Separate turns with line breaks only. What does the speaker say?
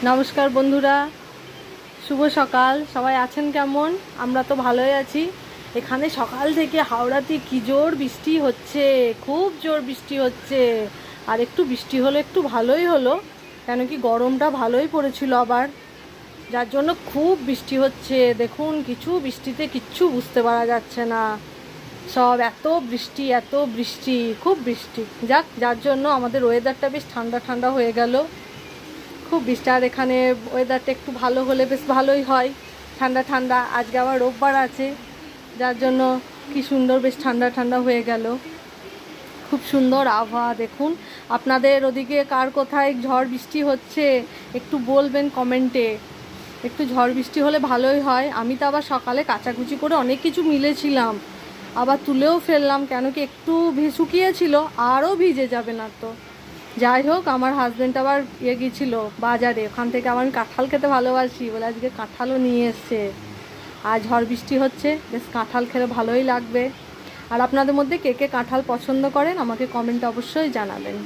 নমস্কার বন্ধুরা, শুভ সকাল। সবাই আছেন কেমন? আমরা তো ভালোই আছি। এখানে সকাল থেকে হাওড়াতে কি জোর বৃষ্টি হচ্ছে, খুব জোর বৃষ্টি হচ্ছে। আর একটু বৃষ্টি হলো, একটু ভালোই হলো, কেন কি গরমটা ভালোই পড়েছিল আবার, যার জন্য খুব বৃষ্টি হচ্ছে। দেখুন, বৃষ্টিতে কিচ্ছু বুঝতে পারা যাচ্ছে না। সব এত বৃষ্টি, এত বৃষ্টি, খুব বৃষ্টি। যাক, যার জন্য আমাদের ওয়েদারটা বেশ ঠান্ডা ঠান্ডা হয়ে গেল। খুব বৃষ্টি। আর এখানে ওয়েদারটা একটু ভালো হলে বেশ ভালোই হয়, ঠান্ডা ঠান্ডা। আজকে আবার রোববার আছে, যার জন্য কি সুন্দর বেশ ঠান্ডা ঠান্ডা হয়ে গেল। খুব সুন্দর আবহাওয়া। দেখুন, আপনাদের ওদিকে কার কোথায় ঝড় বৃষ্টি হচ্ছে একটু বলবেন কমেন্টে। একটু ঝড় বৃষ্টি হলে ভালোই হয়। আমি তো আবার সকালে কাচাকুচি করে অনেক কিছু মিলেছিলাম, আবার তুলেও ফেললাম, কেন কি একটু শুকিয়েছিল, আরও ভিজে যাবে না তো। যাই হোক, আমার হাজব্যান্ড আবার গিয়েছিল বাজারে, ওখান থেকে আমার কাঁঠাল খেতে ভালোবাসি বলে আজকে কাঁঠালও নিয়ে এসছে। আর ঝড় বৃষ্টি হচ্ছে, বেশ কাঁঠাল খেলে ভালোই লাগবে। আর আপনাদের মধ্যে কে কে কাঁঠাল পছন্দ করেন আমাকে কমেন্টে অবশ্যই জানাবেন।